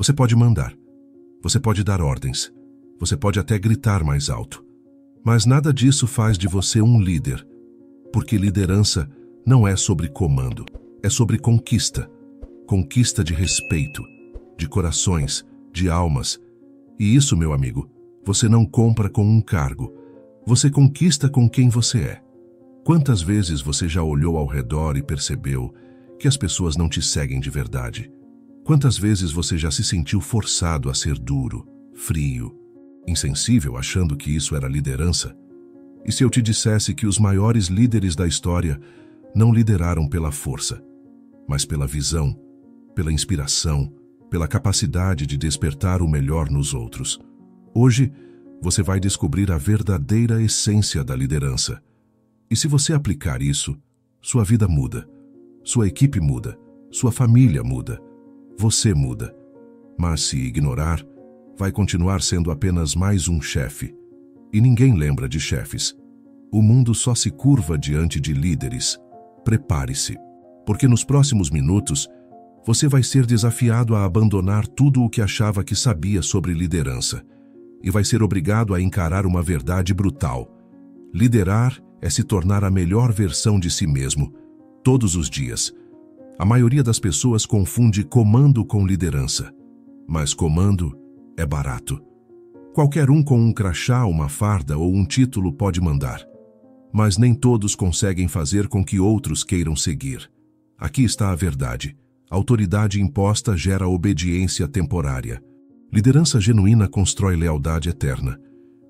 Você pode mandar, você pode dar ordens, você pode até gritar mais alto. Mas nada disso faz de você um líder, porque liderança não é sobre comando, é sobre conquista. Conquista de respeito, de corações, de almas. E isso, meu amigo, você não compra com um cargo, você conquista com quem você é. Quantas vezes você já olhou ao redor e percebeu que as pessoas não te seguem de verdade? Quantas vezes você já se sentiu forçado a ser duro, frio, insensível, achando que isso era liderança? E se eu te dissesse que os maiores líderes da história não lideraram pela força, mas pela visão, pela inspiração, pela capacidade de despertar o melhor nos outros? Hoje, você vai descobrir a verdadeira essência da liderança. E se você aplicar isso, sua vida muda, sua equipe muda, sua família muda, você muda. Mas se ignorar, vai continuar sendo apenas mais um chefe. E ninguém lembra de chefes. O mundo só se curva diante de líderes. Prepare-se, porque nos próximos minutos, você vai ser desafiado a abandonar tudo o que achava que sabia sobre liderança e vai ser obrigado a encarar uma verdade brutal. Liderar é se tornar a melhor versão de si mesmo, todos os dias. A maioria das pessoas confunde comando com liderança, mas comando é barato. Qualquer um com um crachá, uma farda ou um título pode mandar, mas nem todos conseguem fazer com que outros queiram seguir. Aqui está a verdade. Autoridade imposta gera obediência temporária. Liderança genuína constrói lealdade eterna.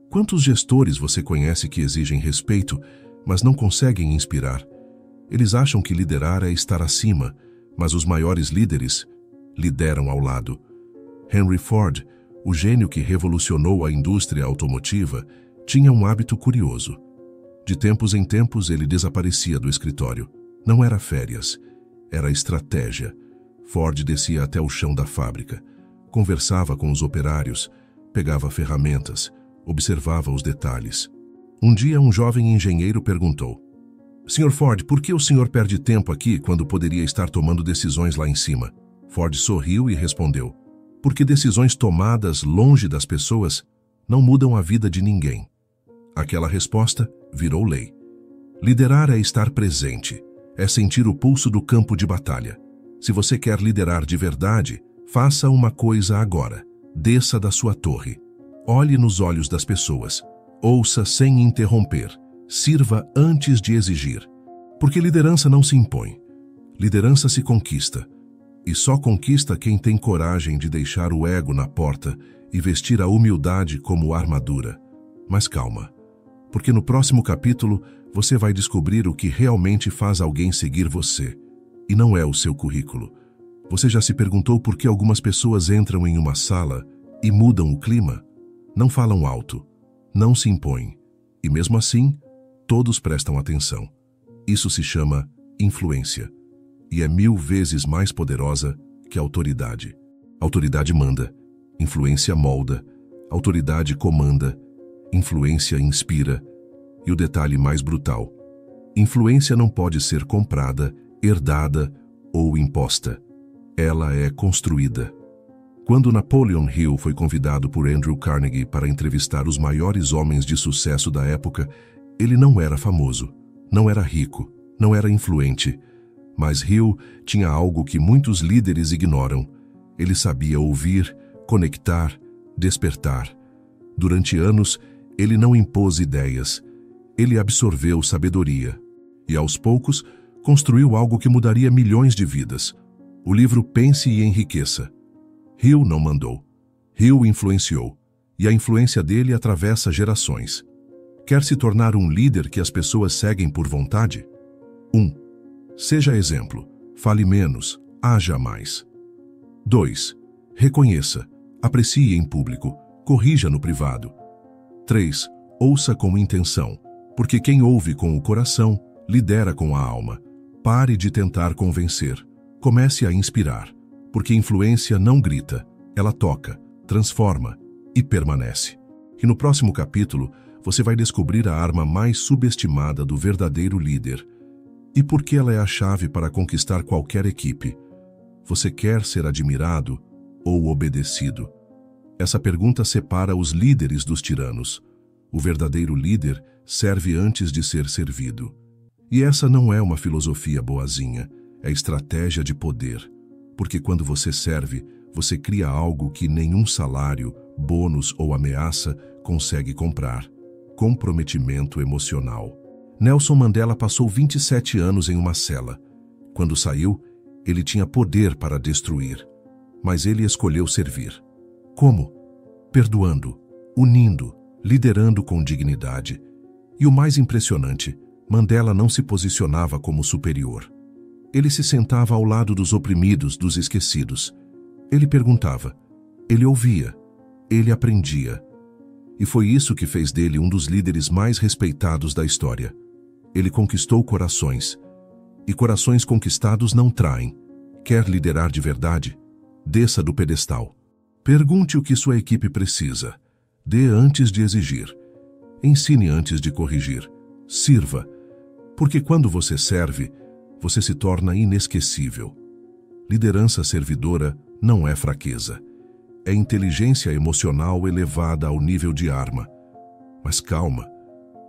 Quantos gestores você conhece que exigem respeito, mas não conseguem inspirar? Eles acham que liderar é estar acima, mas os maiores líderes lideram ao lado. Henry Ford, o gênio que revolucionou a indústria automotiva, tinha um hábito curioso. De tempos em tempos ele desaparecia do escritório. Não era férias, era estratégia. Ford descia até o chão da fábrica, conversava com os operários, pegava ferramentas, observava os detalhes. Um dia um jovem engenheiro perguntou: "Sr. Ford, por que o senhor perde tempo aqui quando poderia estar tomando decisões lá em cima?" Ford sorriu e respondeu: "Porque decisões tomadas longe das pessoas não mudam a vida de ninguém." Aquela resposta virou lei. Liderar é estar presente, é sentir o pulso do campo de batalha. Se você quer liderar de verdade, faça uma coisa agora. Desça da sua torre. Olhe nos olhos das pessoas. Ouça sem interromper. Sirva antes de exigir. Porque liderança não se impõe. Liderança se conquista. E só conquista quem tem coragem de deixar o ego na porta e vestir a humildade como armadura. Mas calma, porque no próximo capítulo você vai descobrir o que realmente faz alguém seguir você. E não é o seu currículo. Você já se perguntou por que algumas pessoas entram em uma sala e mudam o clima? Não falam alto, não se impõem. E mesmo assim, todos prestam atenção. Isso se chama influência. E é 1000 vezes mais poderosa que a autoridade. Autoridade manda, influência molda, autoridade comanda, influência inspira. E o detalhe mais brutal: influência não pode ser comprada, herdada ou imposta. Ela é construída. Quando Napoleon Hill foi convidado por Andrew Carnegie para entrevistar os maiores homens de sucesso da época, ele não era famoso, não era rico, não era influente. Mas Hill tinha algo que muitos líderes ignoram. Ele sabia ouvir, conectar, despertar. Durante anos, ele não impôs ideias. Ele absorveu sabedoria. E aos poucos, construiu algo que mudaria milhões de vidas. O livro Pense e Enriqueça. Hill não mandou. Hill influenciou. E a influência dele atravessa gerações. Quer se tornar um líder que as pessoas seguem por vontade? 1. Seja exemplo. Fale menos. Haja mais. 2. Reconheça. Aprecie em público. Corrija no privado. 3. Ouça com intenção. Porque quem ouve com o coração, lidera com a alma. Pare de tentar convencer. Comece a inspirar. Porque influência não grita. Ela toca, transforma e permanece. E no próximo capítulo, você vai descobrir a arma mais subestimada do verdadeiro líder. E por que ela é a chave para conquistar qualquer equipe. Você quer ser admirado? ou obedecido? Essa pergunta separa os líderes dos tiranos. O verdadeiro líder serve antes de ser servido. E essa não é uma filosofia boazinha, é estratégia de poder. Porque quando você serve, você cria algo que nenhum salário, bônus ou ameaça consegue comprar: comprometimento emocional. Nelson Mandela passou 27 anos em uma cela. Quando saiu, ele tinha poder para destruir, mas ele escolheu servir. Como? Perdoando, unindo, liderando com dignidade. E o mais impressionante, Mandela não se posicionava como superior. Ele se sentava ao lado dos oprimidos, dos esquecidos. Ele perguntava, ele ouvia, ele aprendia. E foi isso que fez dele um dos líderes mais respeitados da história. Ele conquistou corações. E corações conquistados não traem. Quer liderar de verdade? Desça do pedestal. Pergunte o que sua equipe precisa. Dê antes de exigir. Ensine antes de corrigir. Sirva. Porque quando você serve, você se torna inesquecível. Liderança servidora não é fraqueza. É inteligência emocional elevada ao nível de arma. Mas calma,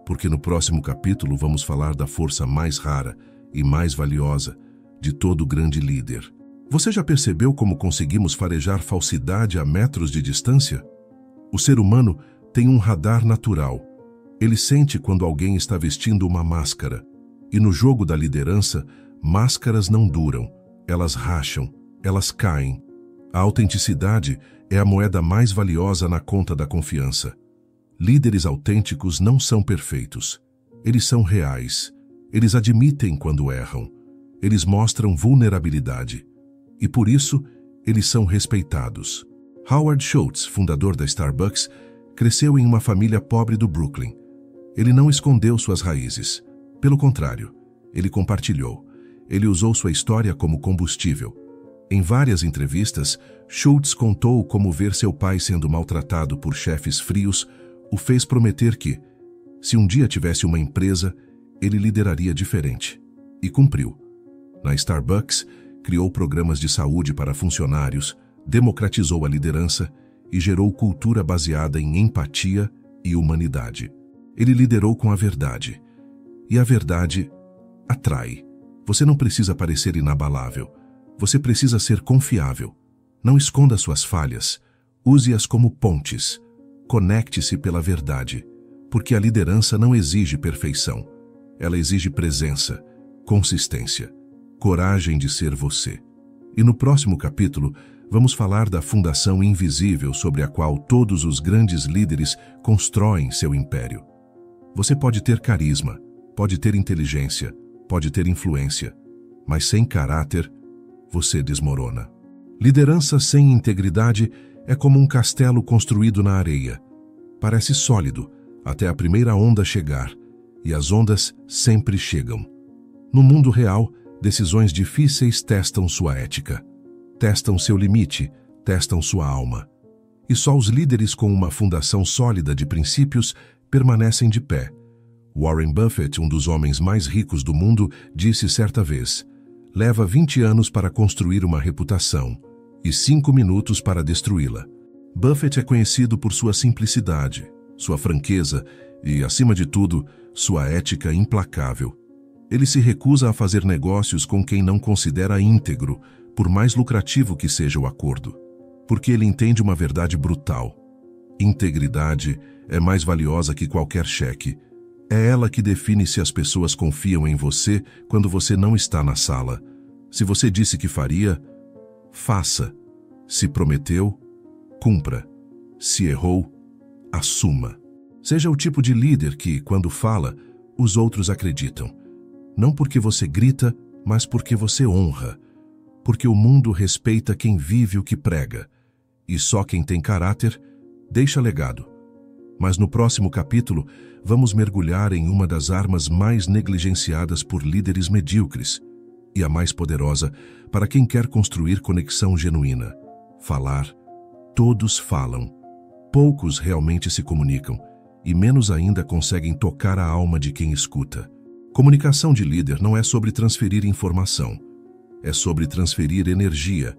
porque no próximo capítulo vamos falar da força mais rara e mais valiosa de todo grande líder. Você já percebeu como conseguimos farejar falsidade a metros de distância? O ser humano tem um radar natural. Ele sente quando alguém está vestindo uma máscara. E no jogo da liderança, máscaras não duram. Elas racham, elas caem. A autenticidade é a moeda mais valiosa na conta da confiança. Líderes autênticos não são perfeitos. Eles são reais. Eles admitem quando erram. Eles mostram vulnerabilidade. E por isso, eles são respeitados. Howard Schultz, fundador da Starbucks, cresceu em uma família pobre do Brooklyn. Ele não escondeu suas raízes. Pelo contrário, ele compartilhou. Ele usou sua história como combustível. Em várias entrevistas, Schultz contou como ver seu pai sendo maltratado por chefes frios o fez prometer que, se um dia tivesse uma empresa, ele lideraria diferente. E cumpriu. Na Starbucks, criou programas de saúde para funcionários, democratizou a liderança e gerou cultura baseada em empatia e humanidade. Ele liderou com a verdade. E a verdade atrai. Você não precisa parecer inabalável. Você precisa ser confiável. Não esconda suas falhas. Use-as como pontes. Conecte-se pela verdade. Porque a liderança não exige perfeição. Ela exige presença, consistência, coragem de ser você. E no próximo capítulo, vamos falar da fundação invisível sobre a qual todos os grandes líderes constroem seu império. Você pode ter carisma, pode ter inteligência, pode ter influência, mas sem caráter, você desmorona. Liderança sem integridade é como um castelo construído na areia. Parece sólido até a primeira onda chegar, e as ondas sempre chegam. No mundo real, decisões difíceis testam sua ética, testam seu limite, testam sua alma. E só os líderes com uma fundação sólida de princípios permanecem de pé. Warren Buffett, um dos homens mais ricos do mundo, disse certa vez: leva 20 anos para construir uma reputação e 5 minutos para destruí-la. Buffett é conhecido por sua simplicidade, sua franqueza e, acima de tudo, sua ética implacável. Ele se recusa a fazer negócios com quem não considera íntegro, por mais lucrativo que seja o acordo, porque ele entende uma verdade brutal. Integridade é mais valiosa que qualquer cheque. É ela que define se as pessoas confiam em você quando você não está na sala. Se você disse que faria, faça. Se prometeu, cumpra. Se errou, assuma. Seja o tipo de líder que, quando fala, os outros acreditam. Não porque você grita, mas porque você honra. Porque o mundo respeita quem vive o que prega. E só quem tem caráter deixa legado. Mas no próximo capítulo, vamos mergulhar em uma das armas mais negligenciadas por líderes medíocres e a mais poderosa para quem quer construir conexão genuína. Falar. Todos falam. Poucos realmente se comunicam e menos ainda conseguem tocar a alma de quem escuta. Comunicação de líder não é sobre transferir informação. É sobre transferir energia,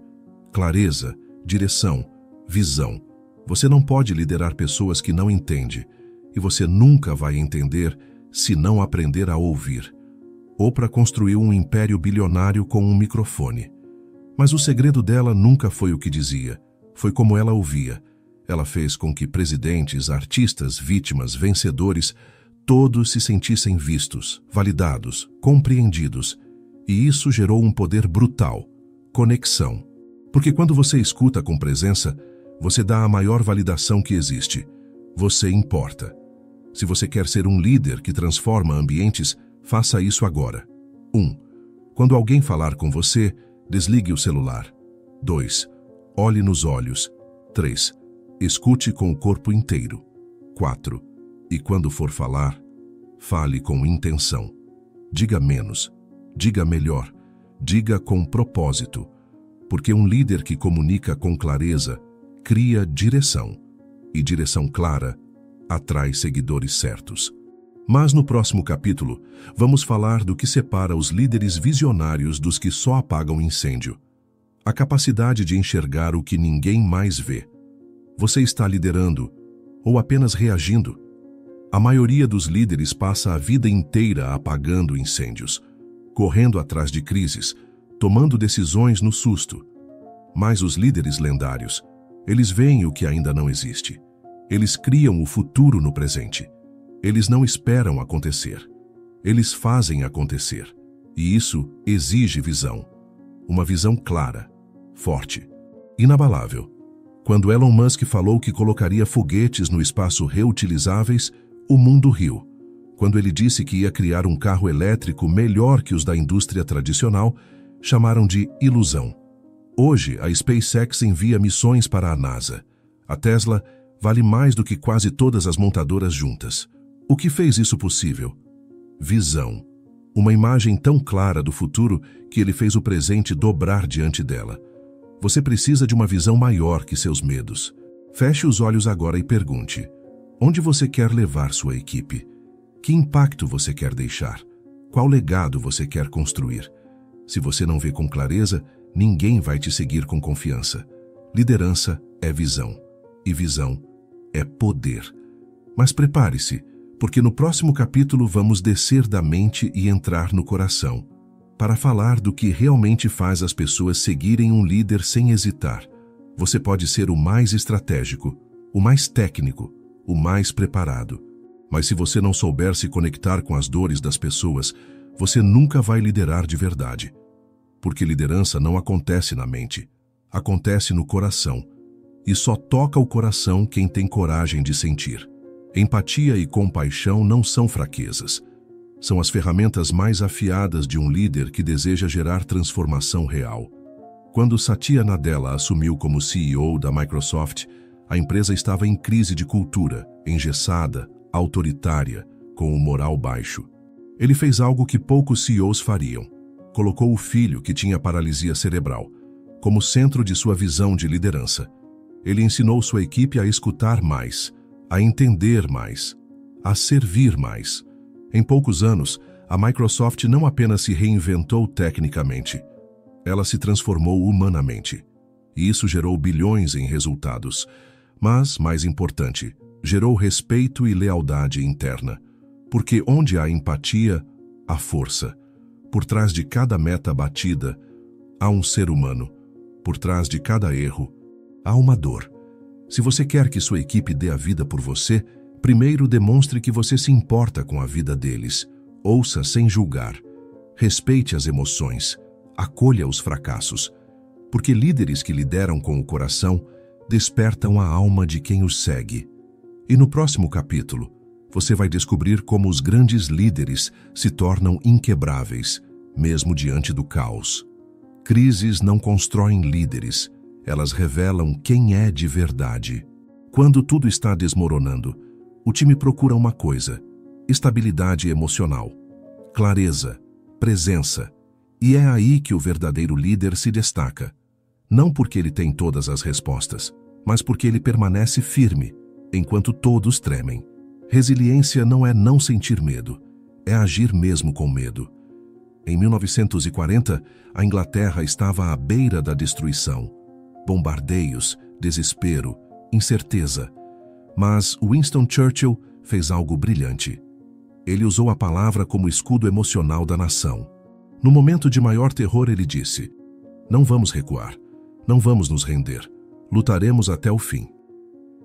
clareza, direção, visão. Você não pode liderar pessoas que não entende, e você nunca vai entender se não aprender a ouvir. Oprah construiu um império bilionário com um microfone. Mas o segredo dela nunca foi o que dizia, foi como ela ouvia. Ela fez com que presidentes, artistas, vítimas, vencedores, todos se sentissem vistos, validados, compreendidos. E isso gerou um poder brutal, conexão. Porque quando você escuta com presença, você dá a maior validação que existe. Você importa. Se você quer ser um líder que transforma ambientes, faça isso agora. 1. Quando alguém falar com você, desligue o celular. 2. Olhe nos olhos. 3. Escute com o corpo inteiro. 4. E quando for falar, fale com intenção. Diga menos. Diga melhor. Diga com propósito. Porque um líder que comunica com clareza cria direção. E direção clara atrai seguidores certos. Mas no próximo capítulo, vamos falar do que separa os líderes visionários dos que só apagam incêndio. A capacidade de enxergar o que ninguém mais vê. Você está liderando ou apenas reagindo? A maioria dos líderes passa a vida inteira apagando incêndios, correndo atrás de crises, tomando decisões no susto. Mas os líderes lendários, eles veem o que ainda não existe. Eles criam o futuro no presente. Eles não esperam acontecer. Eles fazem acontecer. E isso exige visão. Uma visão clara, forte, inabalável. Quando Elon Musk falou que colocaria foguetes no espaço reutilizáveis, o mundo riu. Quando ele disse que ia criar um carro elétrico melhor que os da indústria tradicional, chamaram de ilusão. Hoje, a SpaceX envia missões para a NASA. A Tesla vale mais do que quase todas as montadoras juntas. O que fez isso possível? Visão. Uma imagem tão clara do futuro que ele fez o presente dobrar diante dela. Você precisa de uma visão maior que seus medos. Feche os olhos agora e pergunte: onde você quer levar sua equipe? Que impacto você quer deixar? Qual legado você quer construir? Se você não vê com clareza, ninguém vai te seguir com confiança. Liderança é visão. E visão é poder. Mas prepare-se, porque no próximo capítulo vamos descer da mente e entrar no coração, para falar do que realmente faz as pessoas seguirem um líder sem hesitar. Você pode ser o mais estratégico, o mais técnico, o mais preparado. Mas se você não souber se conectar com as dores das pessoas, você nunca vai liderar de verdade. Porque liderança não acontece na mente, acontece no coração. E só toca o coração quem tem coragem de sentir. Empatia e compaixão não são fraquezas. São as ferramentas mais afiadas de um líder que deseja gerar transformação real. Quando Satya Nadella assumiu como CEO da Microsoft, a empresa estava em crise de cultura, engessada, autoritária, com o moral baixo. Ele fez algo que poucos CEOs fariam. Colocou o filho, que tinha paralisia cerebral, como centro de sua visão de liderança. Ele ensinou sua equipe a escutar mais, a entender mais, a servir mais. Em poucos anos, a Microsoft não apenas se reinventou tecnicamente, ela se transformou humanamente. E isso gerou bilhões em resultados. Mas, mais importante, gerou respeito e lealdade interna. Porque onde há empatia, há força. Por trás de cada meta batida, há um ser humano. Por trás de cada erro, há uma dor. Se você quer que sua equipe dê a vida por você, primeiro demonstre que você se importa com a vida deles. Ouça sem julgar. Respeite as emoções. Acolha os fracassos. Porque líderes que lideram com o coração despertam a alma de quem os segue. E no próximo capítulo, você vai descobrir como os grandes líderes se tornam inquebráveis, mesmo diante do caos. Crises não constroem líderes, elas revelam quem é de verdade. Quando tudo está desmoronando, o time procura uma coisa: estabilidade emocional, clareza, presença. E é aí que o verdadeiro líder se destaca. Não porque ele tem todas as respostas, mas porque ele permanece firme, enquanto todos tremem. Resiliência não é não sentir medo, é agir mesmo com medo. Em 1940, a Inglaterra estava à beira da destruição. bombardeios, desespero, incerteza. Mas Winston Churchill fez algo brilhante. Ele usou a palavra como escudo emocional da nação. No momento de maior terror, ele disse: "Não vamos recuar, não vamos nos render, lutaremos até o fim."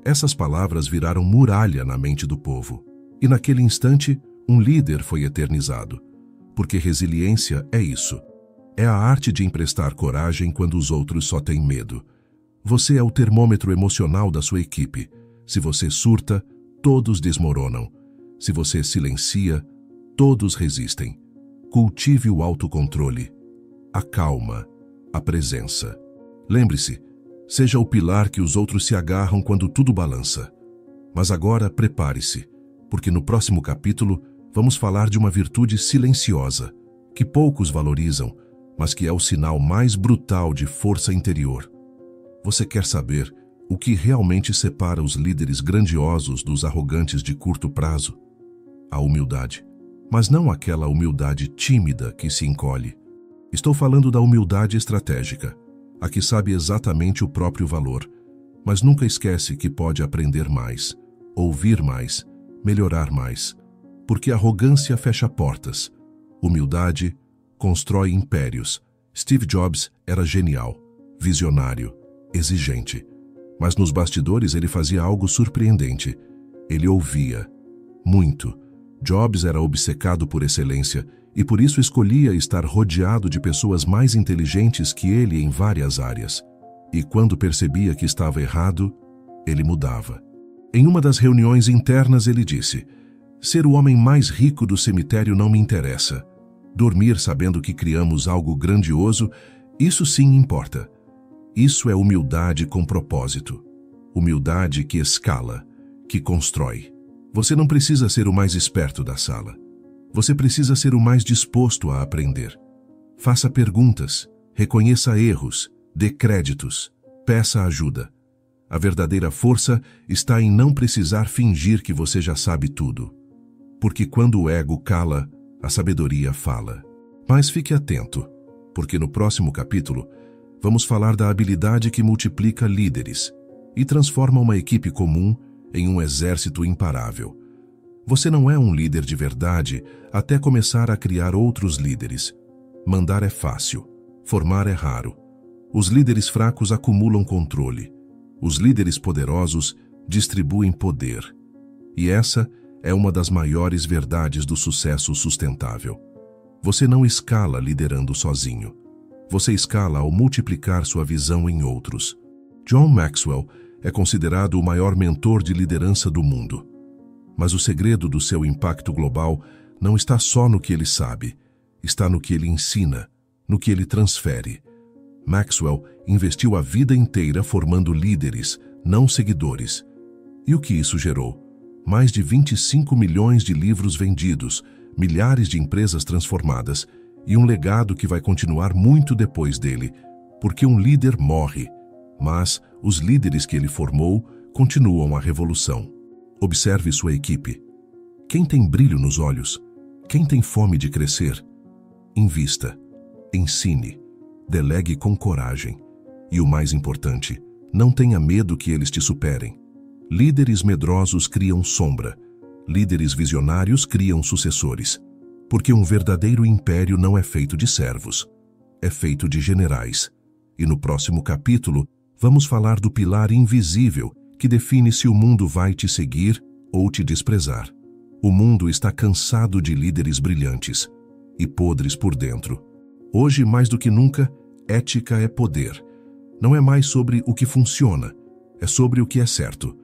Essas palavras viraram muralha na mente do povo. E naquele instante, um líder foi eternizado. Porque resiliência é isso. É a arte de emprestar coragem quando os outros só têm medo. Você é o termômetro emocional da sua equipe. Se você surta, todos desmoronam. Se você silencia, todos resistem. Cultive o autocontrole, a calma, a presença. Lembre-se, seja o pilar que os outros se agarram quando tudo balança. Mas agora prepare-se, porque no próximo capítulo vamos falar de uma virtude silenciosa, que poucos valorizam, mas que é o sinal mais brutal de força interior. Você quer saber o que realmente separa os líderes grandiosos dos arrogantes de curto prazo? A humildade. Mas não aquela humildade tímida que se encolhe. Estou falando da humildade estratégica, a que sabe exatamente o próprio valor, mas nunca esquece que pode aprender mais, ouvir mais, melhorar mais. Porque arrogância fecha portas. Humildade constrói impérios. Steve Jobs era genial, visionário, exigente. Mas nos bastidores ele fazia algo surpreendente. Ele ouvia. Muito. Jobs era obcecado por excelência e por isso escolhia estar rodeado de pessoas mais inteligentes que ele em várias áreas. E quando percebia que estava errado, ele mudava. Em uma das reuniões internas ele disse: "Ser o homem mais rico do cemitério não me interessa. Dormir sabendo que criamos algo grandioso, isso sim importa. Isso é humildade com propósito. Humildade que escala, que constrói. Você não precisa ser o mais esperto da sala. Você precisa ser o mais disposto a aprender. Faça perguntas, reconheça erros, dê créditos, peça ajuda. A verdadeira força está em não precisar fingir que você já sabe tudo. Porque quando o ego cala, a sabedoria fala." Mas fique atento, porque no próximo capítulo vamos falar da habilidade que multiplica líderes e transforma uma equipe comum em um exército imparável. Você não é um líder de verdade até começar a criar outros líderes. Mandar é fácil, formar é raro. Os líderes fracos acumulam controle. Os líderes poderosos distribuem poder. E essa é uma das maiores verdades do sucesso sustentável. Você não escala liderando sozinho. Você escala ao multiplicar sua visão em outros. John Maxwell é considerado o maior mentor de liderança do mundo. Mas o segredo do seu impacto global não está só no que ele sabe, está no que ele ensina, no que ele transfere. Maxwell investiu a vida inteira formando líderes, não seguidores. E o que isso gerou? Mais de 25 milhões de livros vendidos, milhares de empresas transformadas e um legado que vai continuar muito depois dele, porque um líder morre, mas os líderes que ele formou continuam a revolução. Observe sua equipe. Quem tem brilho nos olhos? Quem tem fome de crescer? Invista, ensine, delegue com coragem. E o mais importante, não tenha medo que eles te superem. Líderes medrosos criam sombra. Líderes visionários criam sucessores. Porque um verdadeiro império não é feito de servos. É feito de generais. E no próximo capítulo, vamos falar do pilar invisível que define se o mundo vai te seguir ou te desprezar. O mundo está cansado de líderes brilhantes e podres por dentro. Hoje, mais do que nunca, ética é poder. Não é mais sobre o que funciona, é sobre o que é certo.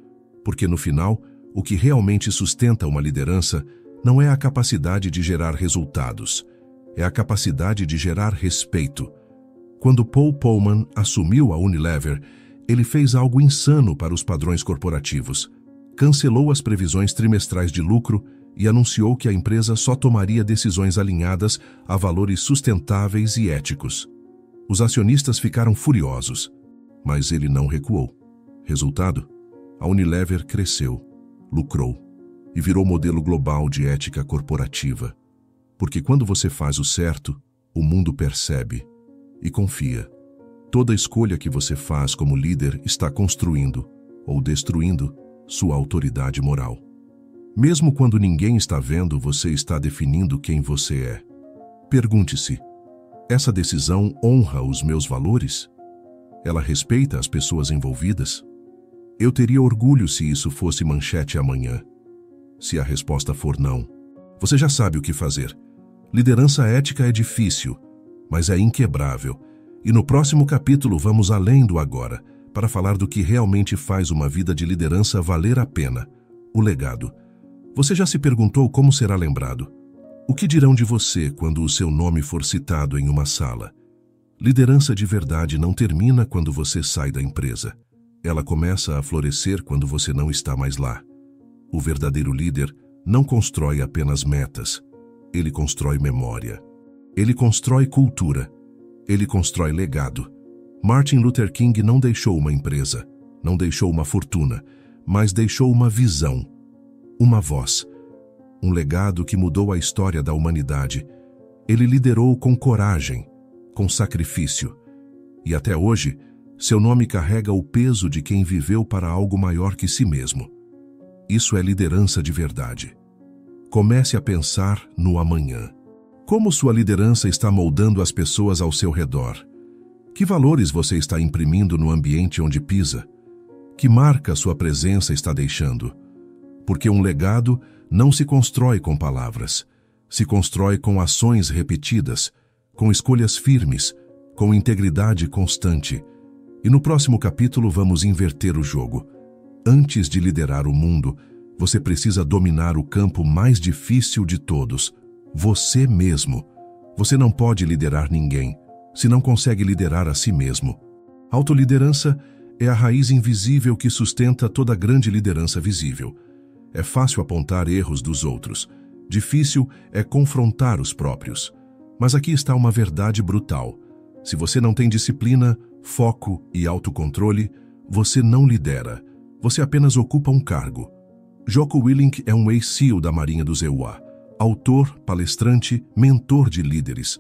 Porque no final, o que realmente sustenta uma liderança não é a capacidade de gerar resultados, é a capacidade de gerar respeito. Quando Paul Polman assumiu a Unilever, ele fez algo insano para os padrões corporativos. Cancelou as previsões trimestrais de lucro e anunciou que a empresa só tomaria decisões alinhadas a valores sustentáveis e éticos. Os acionistas ficaram furiosos, mas ele não recuou. Resultado? A Unilever cresceu, lucrou e virou modelo global de ética corporativa. Porque quando você faz o certo, o mundo percebe e confia. Toda escolha que você faz como líder está construindo ou destruindo sua autoridade moral. Mesmo quando ninguém está vendo, você está definindo quem você é. Pergunte-se: essa decisão honra os meus valores? Ela respeita as pessoas envolvidas? Eu teria orgulho se isso fosse manchete amanhã. Se a resposta for não, você já sabe o que fazer. Liderança ética é difícil, mas é inquebrável. E no próximo capítulo vamos além do agora, para falar do que realmente faz uma vida de liderança valer a pena: o legado. Você já se perguntou como será lembrado? O que dirão de você quando o seu nome for citado em uma sala? Liderança de verdade não termina quando você sai da empresa. Ela começa a florescer quando você não está mais lá. O verdadeiro líder não constrói apenas metas. Ele constrói memória. Ele constrói cultura. Ele constrói legado. Martin Luther King não deixou uma empresa, não deixou uma fortuna, mas deixou uma visão, uma voz, um legado que mudou a história da humanidade. Ele liderou com coragem, com sacrifício. E até hoje, seu nome carrega o peso de quem viveu para algo maior que si mesmo. Isso é liderança de verdade. Comece a pensar no amanhã. Como sua liderança está moldando as pessoas ao seu redor? Que valores você está imprimindo no ambiente onde pisa? Que marca sua presença está deixando? Porque um legado não se constrói com palavras, se constrói com ações repetidas, com escolhas firmes, com integridade constante. E no próximo capítulo vamos inverter o jogo. Antes de liderar o mundo, você precisa dominar o campo mais difícil de todos: você mesmo. Você não pode liderar ninguém se não consegue liderar a si mesmo. Autoliderança é a raiz invisível que sustenta toda grande liderança visível. É fácil apontar erros dos outros. Difícil é confrontar os próprios. Mas aqui está uma verdade brutal. Se você não tem disciplina, foco e autocontrole, você não lidera. Você apenas ocupa um cargo. Jocko Willink é um ex-SEAL da Marinha dos EUA. Autor, palestrante, mentor de líderes.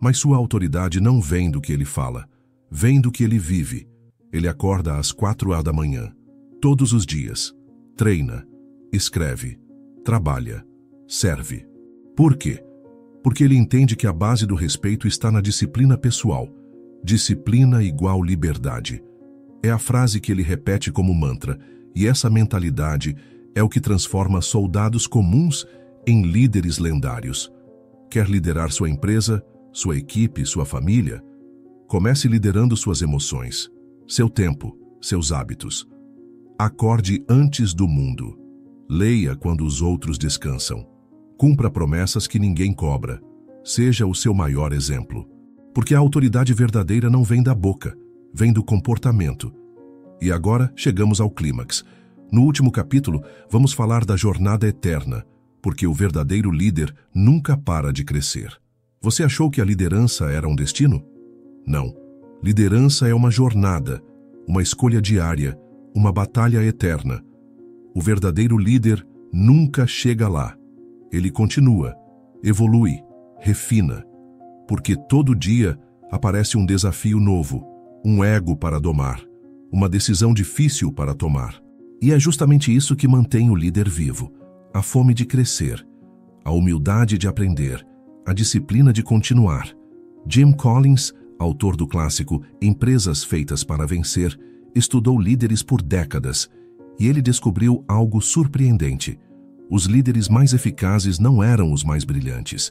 Mas sua autoridade não vem do que ele fala, vem do que ele vive. Ele acorda às 4 da manhã, todos os dias. Treina, escreve, trabalha, serve. Por quê? Porque ele entende que a base do respeito está na disciplina pessoal. Disciplina igual liberdade. É a frase que ele repete como mantra, e essa mentalidade é o que transforma soldados comuns em líderes lendários. Quer liderar sua empresa, sua equipe, sua família? Comece liderando suas emoções, seu tempo, seus hábitos. Acorde antes do mundo. Leia quando os outros descansam. Cumpra promessas que ninguém cobra. Seja o seu maior exemplo. Porque a autoridade verdadeira não vem da boca, vem do comportamento. E agora chegamos ao clímax. No último capítulo, vamos falar da jornada eterna, porque o verdadeiro líder nunca para de crescer. Você achou que a liderança era um destino? Não. Liderança é uma jornada, uma escolha diária, uma batalha eterna. O verdadeiro líder nunca chega lá. Ele continua, evolui, refina, porque todo dia aparece um desafio novo, um ego para domar, uma decisão difícil para tomar. E é justamente isso que mantém o líder vivo: a fome de crescer, a humildade de aprender, a disciplina de continuar. Jim Collins, autor do clássico Empresas Feitas para Vencer, estudou líderes por décadas e ele descobriu algo surpreendente. Os líderes mais eficazes não eram os mais brilhantes,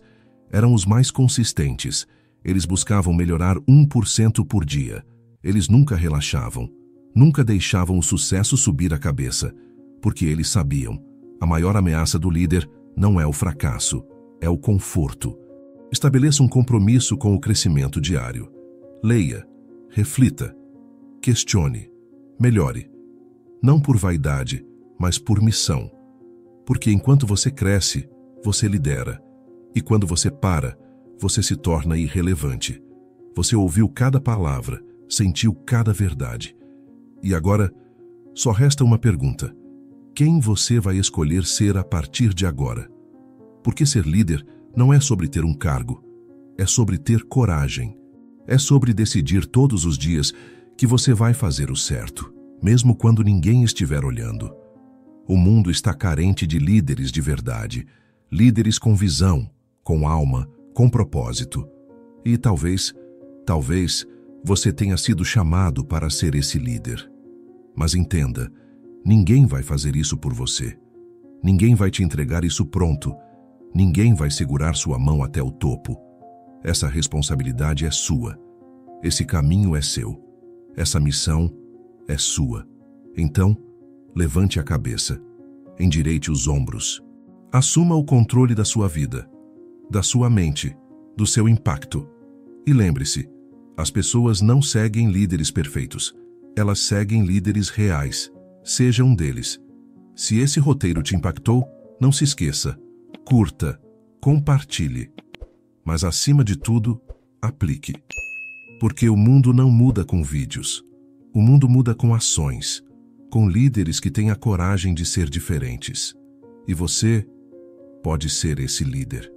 eram os mais consistentes. Eles buscavam melhorar 1% por dia. Eles nunca relaxavam, nunca deixavam o sucesso subir a cabeça, porque eles sabiam: a maior ameaça do líder não é o fracasso, é o conforto. Estabeleça um compromisso com o crescimento diário. Leia, reflita, questione, melhore. Não por vaidade, mas por missão. Porque enquanto você cresce, você lidera. E quando você para, você se torna irrelevante. Você ouviu cada palavra, sentiu cada verdade. E agora, só resta uma pergunta: quem você vai escolher ser a partir de agora? Porque ser líder não é sobre ter um cargo, é sobre ter coragem, É sobre decidir todos os dias que você vai fazer o certo, mesmo quando ninguém estiver olhando. O mundo está carente de líderes de verdade, líderes com visão, com alma, com propósito. E talvez você tenha sido chamado para ser esse líder. Mas entenda, ninguém vai fazer isso por você. Ninguém vai te entregar isso pronto. Ninguém vai segurar sua mão até o topo. Essa responsabilidade é sua. Esse caminho é seu. Essa missão é sua. Então, levante a cabeça, endireite os ombros. Assuma o controle da sua vida, da sua mente, do seu impacto. E lembre-se, as pessoas não seguem líderes perfeitos. Elas seguem líderes reais. Seja um deles. Se esse roteiro te impactou, não se esqueça. Curta, compartilhe. Mas acima de tudo, aplique. Porque o mundo não muda com vídeos. O mundo muda com ações, com líderes que têm a coragem de ser diferentes. E você pode ser esse líder.